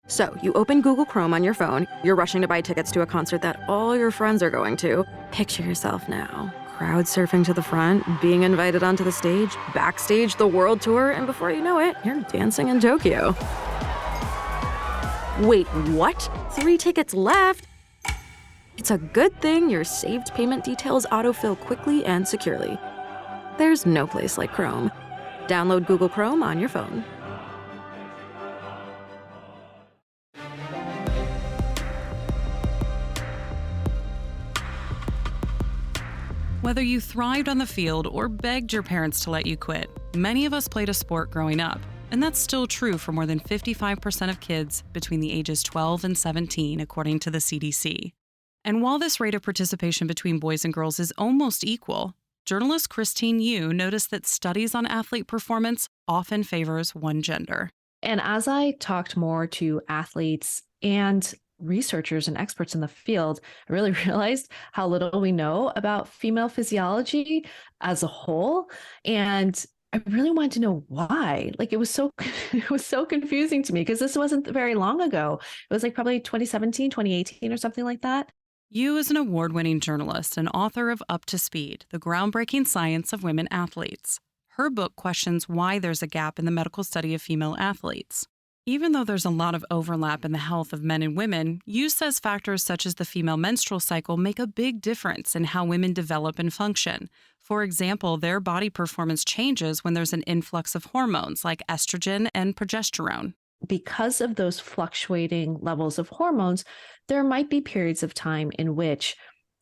So, you open Google Chrome on your phone, you're rushing to buy tickets to a concert that all your friends are going to. Picture yourself now, crowd surfing to the front, being invited onto the stage, backstage the world tour, and before you know it, you're dancing in Tokyo. Wait, what? 3 tickets left? It's a good thing your saved payment details autofill quickly and securely. There's no place like Chrome. Download Google Chrome on your phone. Whether you thrived on the field or begged your parents to let you quit, many of us played a sport growing up. And that's still true for more than 55% of kids between the ages 12 and 17, according to the CDC. And while this rate of participation between boys and girls is almost equal, journalist Christine Yu noticed that studies on athlete performance often favors one gender. And as I talked more to athletes and researchers and experts in the field, I really realized how little we know about female physiology as a whole. And I really wanted to know why. Like it was so confusing to me because this wasn't very long ago. It was like probably 2017, 2018 or something like that. Yu is an award-winning journalist and author of Up to Speed, the groundbreaking science of women athletes. Her book questions why there's a gap in the medical study of female athletes. Even though there's a lot of overlap in the health of men and women, Yu says factors such as the female menstrual cycle make a big difference in how women develop and function. For example, their body performance changes when there's an influx of hormones like estrogen and progesterone. Because of those fluctuating levels of hormones, there might be periods of time in which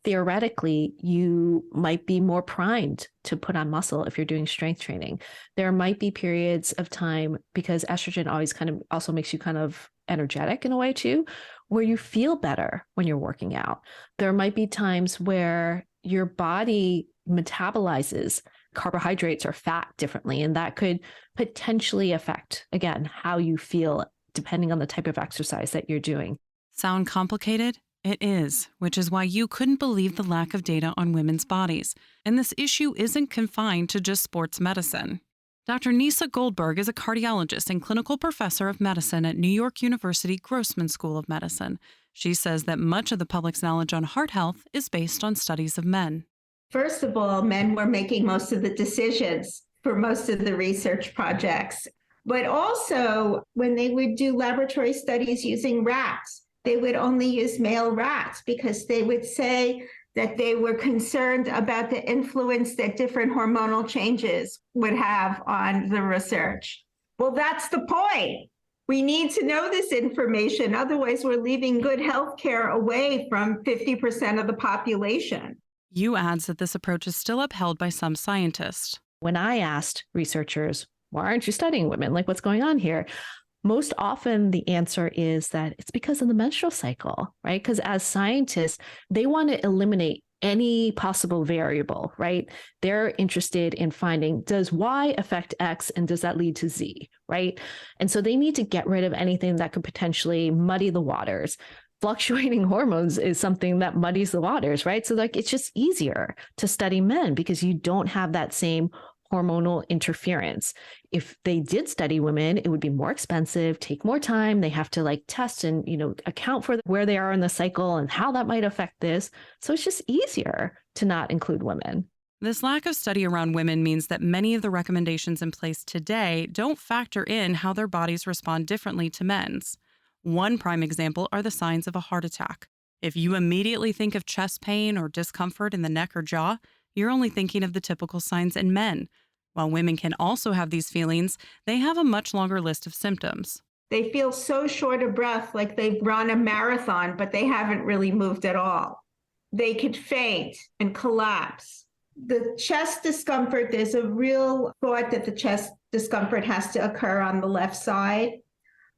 theoretically, you might be more primed to put on muscle if you're doing strength training. There might be periods of time, because estrogen always kind of also makes you kind of energetic in a way too, where you feel better when you're working out. There might be times where your body metabolizes carbohydrates or fat differently, and that could potentially affect, again, how you feel depending on the type of exercise that you're doing. Sound complicated? It is, which is why you couldn't believe the lack of data on women's bodies. And this issue isn't confined to just sports medicine. Dr. Nisa Goldberg is a cardiologist and clinical professor of medicine at New York University Grossman School of Medicine. She says that much of the public's knowledge on heart health is based on studies of men. First of all, men were making most of the decisions for most of the research projects. But also, when they would do laboratory studies using rats, they would only use male rats because they would say that they were concerned about the influence that different hormonal changes would have on the research. Well, that's the point. We need to know this information. Otherwise, we're leaving good health care away from 50% of the population. Yu adds that this approach is still upheld by some scientists. When I asked researchers, why aren't you studying women? Like, what's going on here? Most often the answer is that it's because of the menstrual cycle, right? Because as scientists, they want to eliminate any possible variable, right? They're interested in finding, does Y affect X and does that lead to Z, right? And so they need to get rid of anything that could potentially muddy the waters. Fluctuating hormones is something that muddies the waters, right? So like it's just easier to study men because you don't have that same hormonal interference. If they did study women, it would be more expensive, take more time. They have to like test and, account for where they are in the cycle and how that might affect this. So it's just easier to not include women. This lack of study around women means that many of the recommendations in place today don't factor in how their bodies respond differently to men's. One prime example are the signs of a heart attack. If you immediately think of chest pain or discomfort in the neck or jaw, you're only thinking of the typical signs in men. While women can also have these feelings, they have a much longer list of symptoms. They feel so short of breath, like they've run a marathon, but they haven't really moved at all. They could faint and collapse. The chest discomfort, there's a real thought that the chest discomfort has to occur on the left side,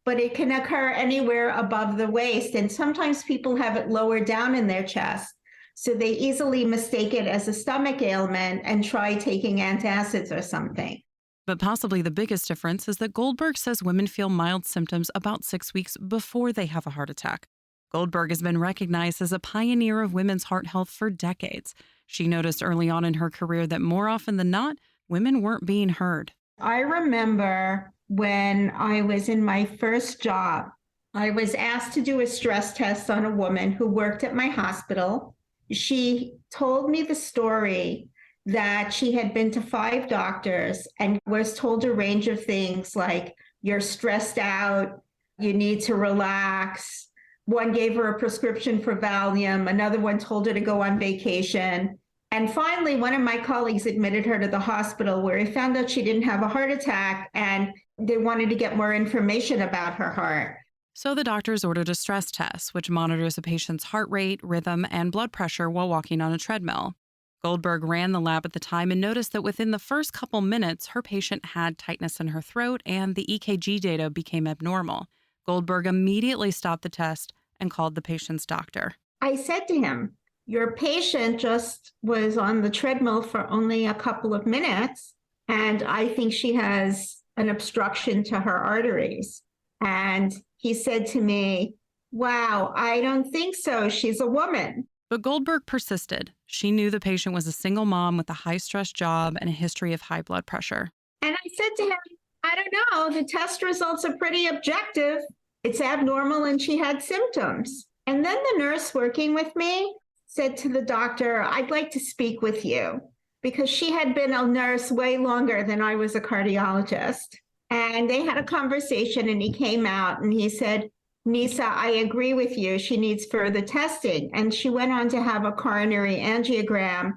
but it can occur anywhere above the waist. And sometimes people have it lower down in their chest. So they easily mistake it as a stomach ailment and try taking antacids or something. But possibly the biggest difference is that Goldberg says women feel mild symptoms about 6 weeks before they have a heart attack. Goldberg has been recognized as a pioneer of women's heart health for decades. She noticed early on in her career that more often than not, women weren't being heard. I remember when I was in my first job, I was asked to do a stress test on a woman who worked at my hospital. She told me the story that she had been to 5 doctors and was told a range of things like, you're stressed out, you need to relax. One gave her a prescription for Valium, another one told her to go on vacation. And finally, one of my colleagues admitted her to the hospital where he found out she didn't have a heart attack and they wanted to get more information about her heart. So the doctors ordered a stress test, which monitors a patient's heart rate, rhythm, and blood pressure while walking on a treadmill. Goldberg ran the lab at the time and noticed that within the first couple minutes, her patient had tightness in her throat and the EKG data became abnormal. Goldberg immediately stopped the test and called the patient's doctor. I said to him, your patient just was on the treadmill for only a couple of minutes, and I think she has an obstruction to her arteries. And he said to me, wow, I don't think so. She's a woman. But Goldberg persisted. She knew the patient was a single mom with a high-stress job and a history of high blood pressure. And I said to him, I don't know, the test results are pretty objective. It's abnormal and she had symptoms. And then the nurse working with me said to the doctor, I'd like to speak with you, because she had been a nurse way longer than I was a cardiologist. And they had a conversation and he came out and he said, Nisa, I agree with you. She needs further testing. And she went on to have a coronary angiogram,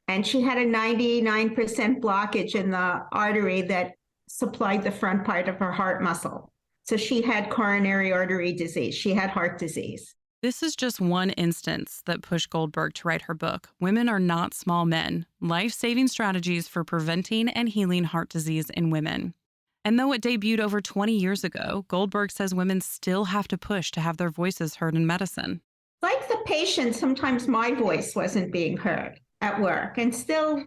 and she had a 99% blockage in the artery that supplied the front part of her heart muscle. So she had coronary artery disease. She had heart disease. This is just one instance that pushed Goldberg to write her book, Women Are Not Small Men: Life-Saving Strategies for Preventing and Healing Heart Disease in Women. And though it debuted over 20 years ago, Goldberg says women still have to push to have their voices heard in medicine. Like the patient, sometimes my voice wasn't being heard at work. And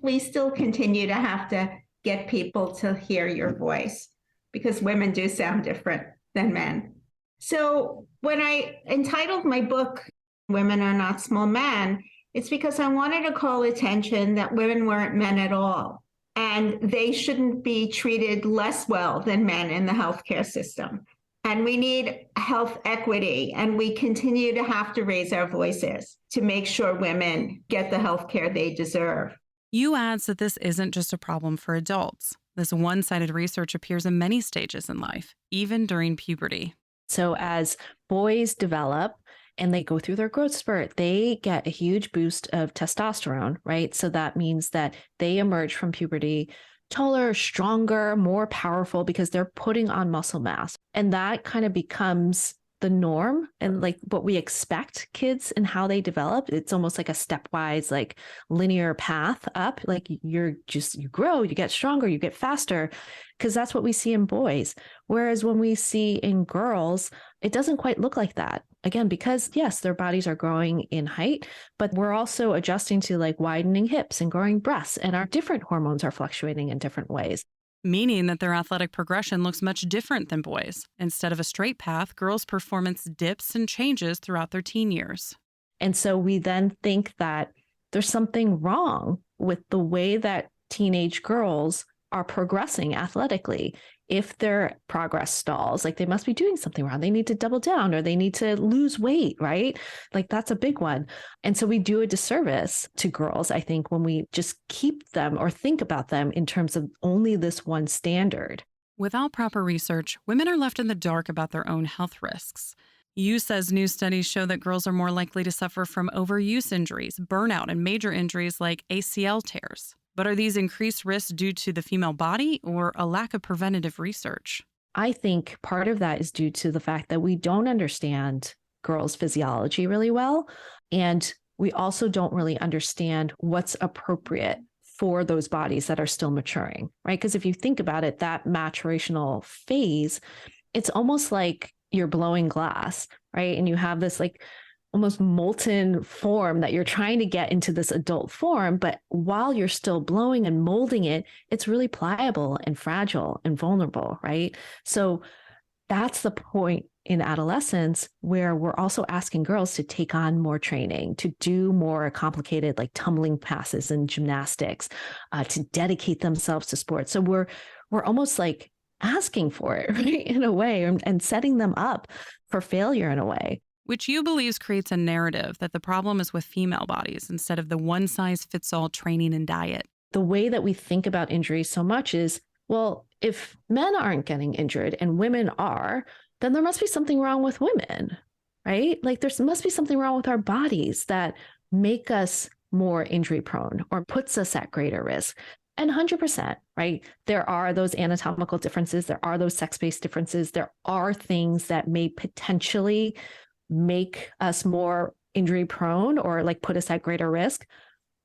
we still continue to have to get people to hear your voice, because women do sound different than men. So when I entitled my book, Women Are Not Small Men, it's because I wanted to call attention that women weren't men at all. And they shouldn't be treated less well than men in the healthcare system. And we need health equity, and we continue to have to raise our voices to make sure women get the healthcare they deserve. Yu adds that this isn't just a problem for adults. This one-sided research appears in many stages in life, even during puberty. So as boys develop and they go through their growth spurt, they get a huge boost of testosterone, right? So that means that they emerge from puberty taller, stronger, more powerful, because they're putting on muscle mass. And that kind of becomes the norm and like what we expect kids and how they develop. It's almost like a stepwise, like linear path up. Like you grow, you get stronger, you get faster, because that's what we see in boys. Whereas when we see in girls, it doesn't quite look like that. Again, because yes, their bodies are growing in height, but we're also adjusting to like widening hips and growing breasts, and our different hormones are fluctuating in different ways. Meaning that their athletic progression looks much different than boys. Instead of a straight path, girls' performance dips and changes throughout their teen years. And so we then think that there's something wrong with the way that teenage girls are progressing athletically. If their progress stalls, like they must be doing something wrong. They need to double down or they need to lose weight, right? Like that's a big one. And so we do a disservice to girls, I think, when we just keep them or think about them in terms of only this one standard. Without proper research, women are left in the dark about their own health risks. Yu says new studies show that girls are more likely to suffer from overuse injuries, burnout, and major injuries like ACL tears. But are these increased risks due to the female body or a lack of preventative research? I think part of that is due to the fact that we don't understand girls' physiology really well. And we also don't really understand what's appropriate for those bodies that are still maturing, right? Because if you think about it, that maturational phase, it's almost like you're blowing glass, right? And you have this like almost molten form that you're trying to get into this adult form. But while you're still blowing and molding it, it's really pliable and fragile and vulnerable, right? So that's the point in adolescence where we're also asking girls to take on more training, to do more complicated like tumbling passes and gymnastics, to dedicate themselves to sports. So we're almost like asking for it, right? In a way, and setting them up for failure in a way. Which you believes creates a narrative that the problem is with female bodies instead of the one-size-fits-all training and diet. The way that we think about injuries so much is, well, if men aren't getting injured and women are, then there must be something wrong with women, right? Like there must be something wrong with our bodies that make us more injury prone or puts us at greater risk. And 100%, right? There are those anatomical differences. There are those sex-based differences. There are things that may potentially make us more injury prone or like put us at greater risk.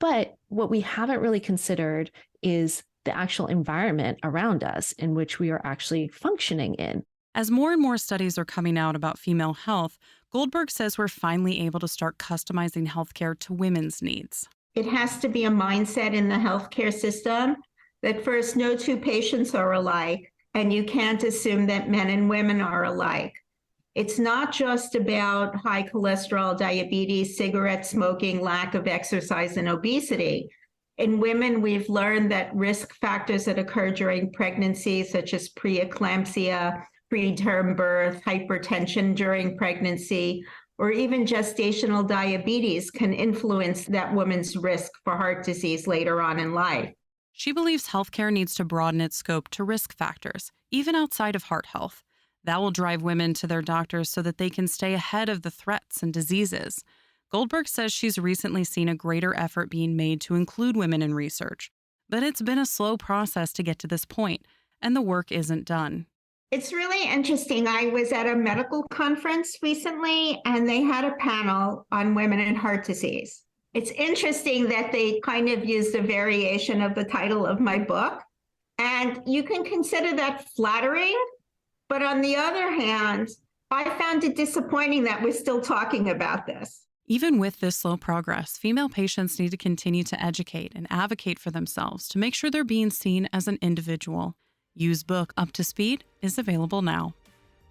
But what we haven't really considered is the actual environment around us in which we are actually functioning in. As more and more studies are coming out about female health, Goldberg says we're finally able to start customizing healthcare to women's needs. It has to be a mindset in the healthcare system that first, no two patients are alike, and you can't assume that men and women are alike. It's not just about high cholesterol, diabetes, cigarette smoking, lack of exercise, and obesity. In women, we've learned that risk factors that occur during pregnancy, such as preeclampsia, preterm birth, hypertension during pregnancy, or even gestational diabetes can influence that woman's risk for heart disease later on in life. She believes healthcare needs to broaden its scope to risk factors, even outside of heart health. That will drive women to their doctors so that they can stay ahead of the threats and diseases. Goldberg says she's recently seen a greater effort being made to include women in research, but it's been a slow process to get to this point, and the work isn't done. It's really interesting. I was at a medical conference recently, and they had a panel on women and heart disease. It's interesting that they kind of used a variation of the title of my book, and you can consider that flattering. But on the other hand, I found it disappointing that we're still talking about this. Even with this slow progress, female patients need to continue to educate and advocate for themselves to make sure they're being seen as an individual. Yu's book, Up to Speed, is available now.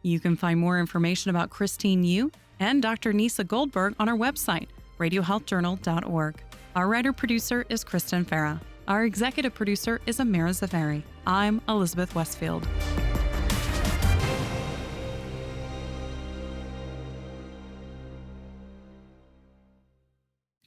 You can find more information about Christine Yu and Dr. Nisa Goldberg on our website, radiohealthjournal.org. Our writer-producer is Kristen Farah. Our executive producer is Amira Zaveri. I'm Elizabeth Westfield.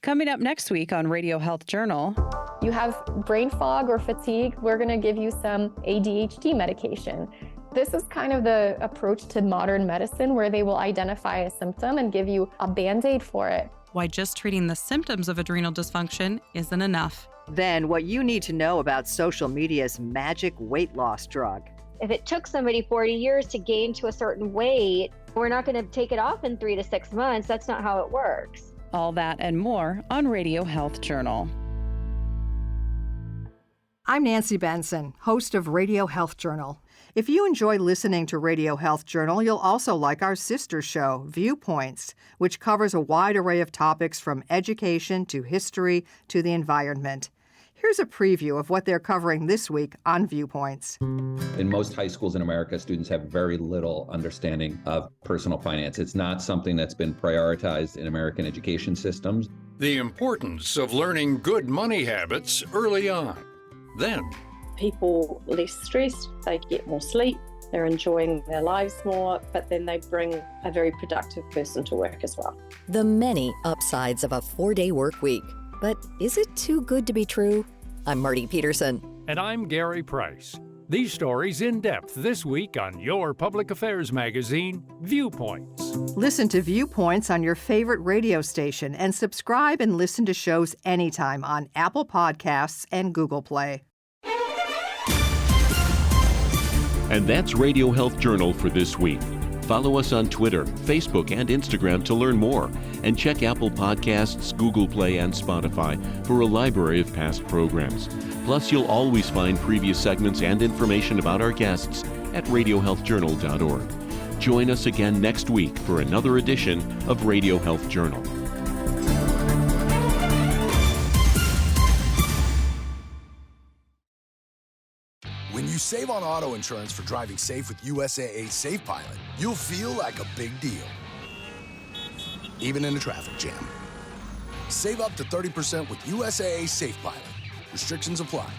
Coming up next week on Radio Health Journal. You have brain fog or fatigue, we're going to give you some ADHD medication. This is kind of the approach to modern medicine where they will identify a symptom and give you a Band-Aid for it. Why just treating the symptoms of adrenal dysfunction isn't enough. Then what you need to know about social media's magic weight loss drug. If it took somebody 40 years to gain to a certain weight, we're not going to take it off in 3 to 6 months. That's not how it works. All that and more on Radio Health Journal. I'm Nancy Benson, host of Radio Health Journal. If you enjoy listening to Radio Health Journal, you'll also like our sister show, Viewpoints, which covers a wide array of topics from education to history to the environment. Here's a preview of what they're covering this week on Viewpoints. In most high schools in America, students have very little understanding of personal finance. It's not something that's been prioritized in American education systems. The importance of learning good money habits early on. Then, people less stressed, they get more sleep, they're enjoying their lives more, but then they bring a very productive person to work as well. The many upsides of a 4-day work week. But is it too good to be true? I'm Marty Peterson. And I'm Gary Price. These stories in depth this week on your public affairs magazine, Viewpoints. Listen to Viewpoints on your favorite radio station and subscribe and listen to shows anytime on Apple Podcasts and Google Play. And that's Radio Health Journal for this week. Follow us on Twitter, Facebook, and Instagram to learn more. And check Apple Podcasts, Google Play, and Spotify for a library of past programs. Plus, you'll always find previous segments and information about our guests at radiohealthjournal.org. Join us again next week for another edition of Radio Health Journal. When you save on auto insurance for driving safe with USAA Safe Pilot, you'll feel like a big deal, even in a traffic jam. Save up to 30% with USAA Safe Pilot. Restrictions apply.